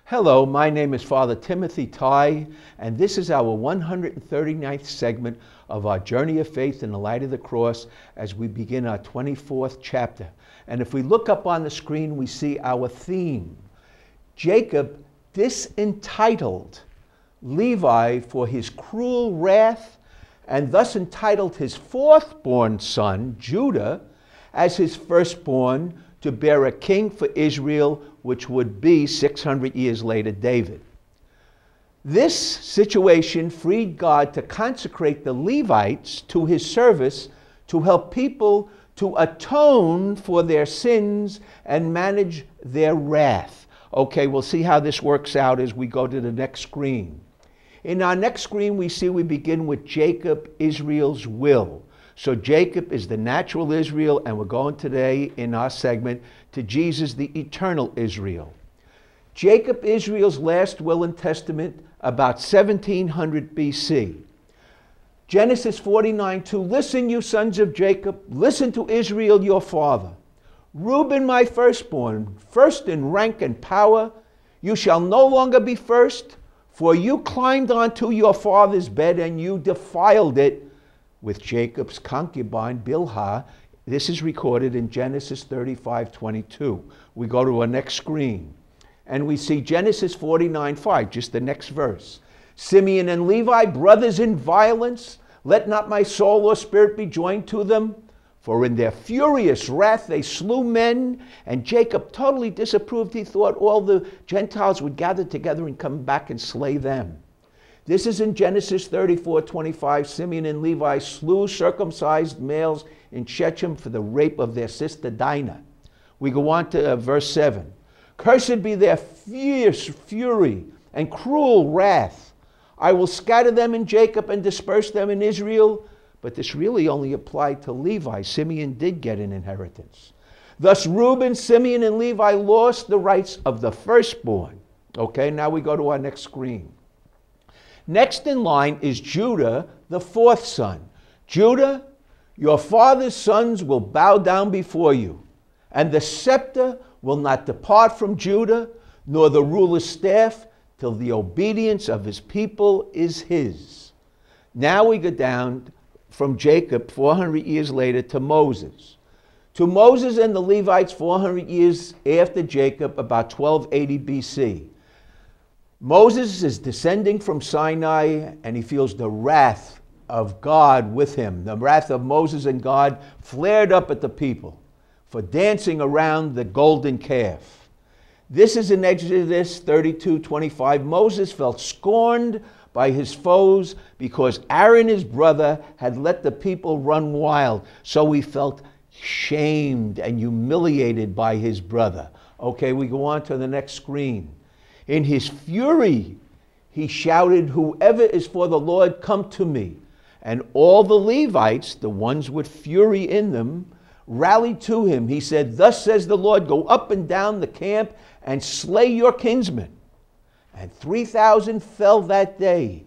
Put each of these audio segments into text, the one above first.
Hello, my name is Father Tighe, and this is our 139th segment of our journey of faith in the light of the cross as we begin our 24th chapter. And if we look up on the screen, we see our theme. Jacob disentitled Levi for his cruel wrath, and thus entitled his fourth-born son, Judah, as his firstborn to bear a king for Israel, which would be 600 years later, David. This situation freed God to consecrate the Levites to his service to help people to atone for their sins and manage their wrath. Okay, we'll see how this works out as we go to the next screen. In our next screen, we begin with Jacob, Israel's will. So Jacob is the natural Israel, and we're going today in our segment to Jesus, the eternal Israel. Jacob, Israel's last will and testament, about 1700 BC. Genesis 49:2, listen, you sons of Jacob, listen to Israel, your father. Reuben, my firstborn, first in rank and power, you shall no longer be first, for you climbed onto your father's bed and you defiled it with Jacob's concubine Bilhah. This is recorded in Genesis 35:22. We go to our next screen and we see Genesis 49:5, just the next verse. Simeon and Levi, brothers in violence, let not my soul or spirit be joined to them. For in their furious wrath they slew men, and Jacob totally disapproved. He thought all the Gentiles would gather together and come back and slay them. This is in Genesis 34:25. Simeon and Levi slew circumcised males in Shechem for the rape of their sister Dinah. We go on to verse 7. Cursed be their fierce fury and cruel wrath. I will scatter them in Jacob and disperse them in Israel. But this really only applied to Levi. Simeon did get an inheritance. Thus Reuben, Simeon, and Levi lost the rights of the firstborn. Okay, now we go to our next screen. Next in line is Judah, the fourth son. Judah, your father's sons will bow down before you, and the scepter will not depart from Judah, nor the ruler's staff, till the obedience of his people is his. Now we go down from Jacob 400 years later to Moses. To Moses and the Levites 400 years after Jacob, about 1280 BC. Moses is descending from Sinai, and he feels the wrath of God with him. The wrath of Moses and God flared up at the people for dancing around the golden calf. This is in Exodus 32:25. Moses felt scorned by his foes because Aaron, his brother, had let the people run wild. So he felt shamed and humiliated by his brother. Okay, we go on to the next screen. In his fury, he shouted, whoever is for the Lord, come to me. And all the Levites, the ones with fury in them, rallied to him. He said, thus says the Lord, go up and down the camp and slay your kinsmen. And 3,000 fell that day.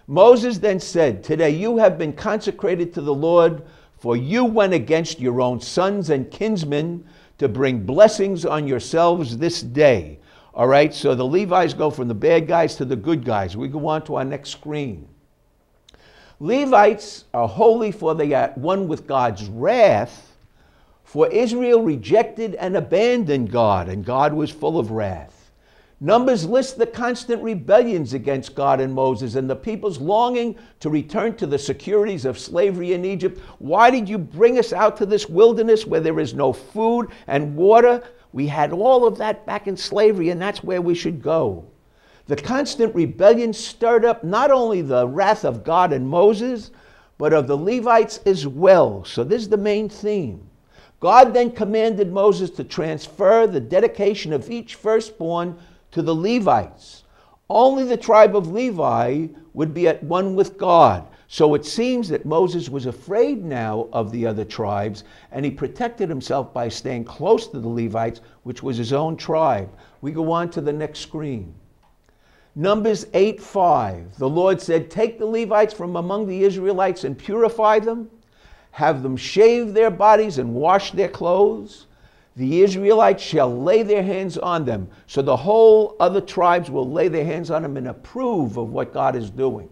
Moses then said, today you have been consecrated to the Lord, for you went against your own sons and kinsmen to bring blessings on yourselves this day. All right, so the Levites go from the bad guys to the good guys. We go on to our next screen. Levites are holy, for they are one with God's wrath, for Israel rejected and abandoned God, and God was full of wrath. Numbers lists the constant rebellions against God and Moses and the people's longing to return to the securities of slavery in Egypt. Why did you bring us out to this wilderness where there is no food and water? We had all of that back in slavery, and that's where we should go. The constant rebellion stirred up not only the wrath of God and Moses, but of the Levites as well. So this is the main theme. God then commanded Moses to transfer the dedication of each firstborn to the Levites. Only the tribe of Levi would be at one with God. So it seems that Moses was afraid now of the other tribes, and he protected himself by staying close to the Levites, which was his own tribe. We go on to the next screen. Numbers 8:5. The Lord said, take the Levites from among the Israelites and purify them. Have them shave their bodies and wash their clothes. The Israelites shall lay their hands on them. So the whole other tribes will lay their hands on them and approve of what God is doing.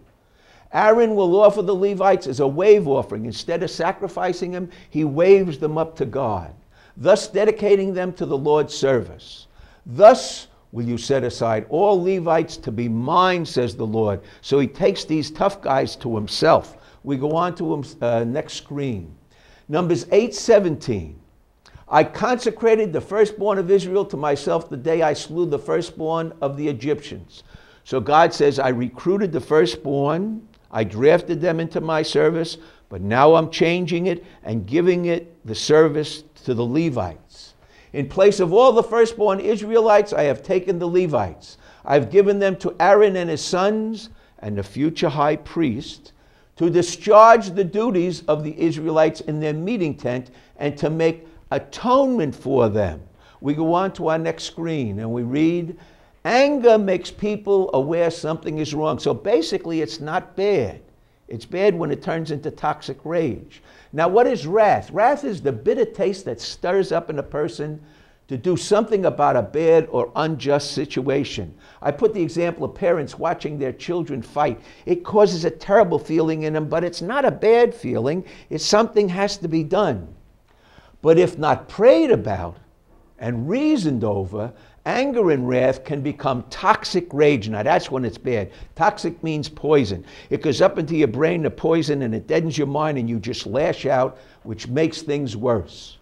Aaron will offer the Levites as a wave offering. Instead of sacrificing them, he waves them up to God, thus dedicating them to the Lord's service. Thus will you set aside all Levites to be mine, says the Lord. So he takes these tough guys to himself. We go on to next screen. Numbers 8:17. I consecrated the firstborn of Israel to myself the day I slew the firstborn of the Egyptians. So God says, I recruited the firstborn, I drafted them into my service, but now I'm changing it and giving it the service to the Levites. In place of all the firstborn Israelites, I have taken the Levites. I've given them to Aaron and his sons and the future high priest to discharge the duties of the Israelites in their meeting tent and to make atonement for them. We go on to our next screen and we read, anger makes people aware something is wrong. So basically it's not bad. It's bad when it turns into toxic rage. Now what is wrath? Wrath is the bitter taste that stirs up in a person to do something about a bad or unjust situation. I put the example of parents watching their children fight. It causes a terrible feeling in them, but it's not a bad feeling. It's something has to be done. But if not prayed about and reasoned over, anger and wrath can become toxic rage. Now that's when it's bad. Toxic means poison. It goes up into your brain, the poison, and it deadens your mind and you just lash out, which makes things worse.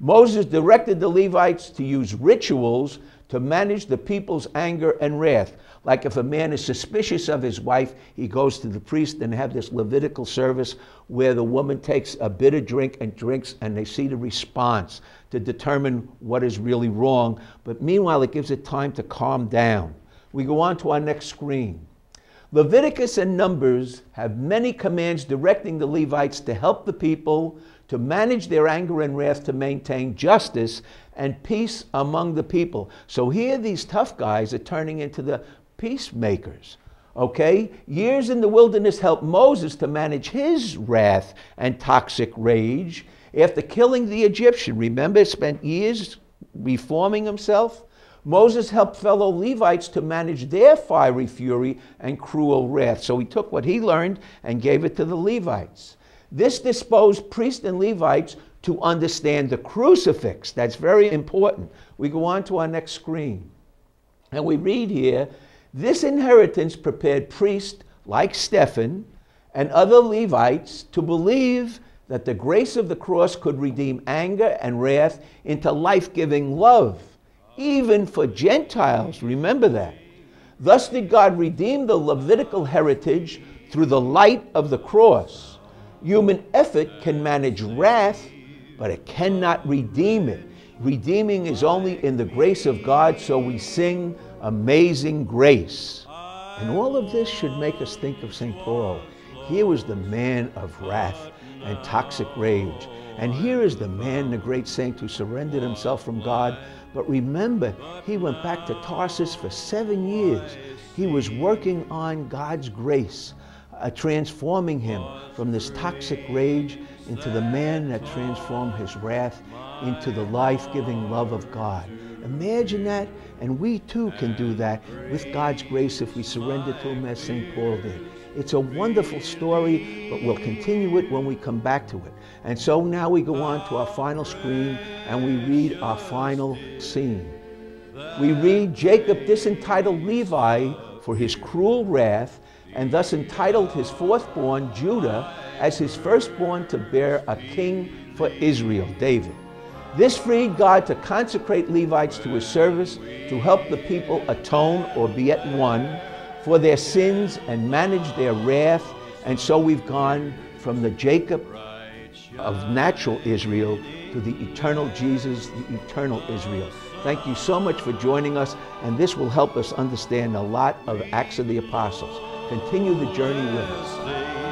Moses directed the Levites to use rituals to manage the people's anger and wrath. Like if a man is suspicious of his wife, he goes to the priest and have this Levitical service where the woman takes a bitter drink and drinks and they see the response to determine what is really wrong. But meanwhile, it gives it time to calm down. We go on to our next screen. Leviticus and Numbers have many commands directing the Levites to help the people to manage their anger and wrath, to maintain justice and peace among the people. So here these tough guys are turning into the peacemakers. Okay? Years in the wilderness helped Moses to manage his wrath and toxic rage. After killing the Egyptian, remember, spent years reforming himself. Moses helped fellow Levites to manage their fiery fury and cruel wrath. So he took what he learned and gave it to the Levites. This disposed priests and Levites to understand the crucifix. That's very important. We go on to our next screen. And we read here, this inheritance prepared priests like Stephen and other Levites to believe that the grace of the cross could redeem anger and wrath into life-giving love, even for Gentiles. Remember that. Thus did God redeem the Levitical heritage through the light of the cross. Human effort can manage wrath, but it cannot redeem it. Redeeming is only in the grace of God, so we sing Amazing Grace. And all of this should make us think of St. Paul. Here was the man of wrath and toxic rage. And here is the man, the great saint, who surrendered himself from God. But remember, he went back to Tarsus for 7 years. He was working on God's grace, transforming him from this toxic rage into the man that transformed his wrath into the life-giving love of God. Imagine that, and we too can do that with God's grace if we surrender to him as St. Paul did. It's a wonderful story, but we'll continue it when we come back to it. And so now we go on to our final screen and we read our final scene. We read, Jacob disentitled Levi for his cruel wrath, and thus entitled his fourthborn, Judah, as his firstborn to bear a king for Israel, David. This freed God to consecrate Levites to his service, to help the people atone or be at one for their sins and manage their wrath. And so we've gone from the Jacob of natural Israel to the eternal Jesus, the eternal Israel. Thank you so much for joining us, and this will help us understand a lot of Acts of the Apostles. Continue the journey with us.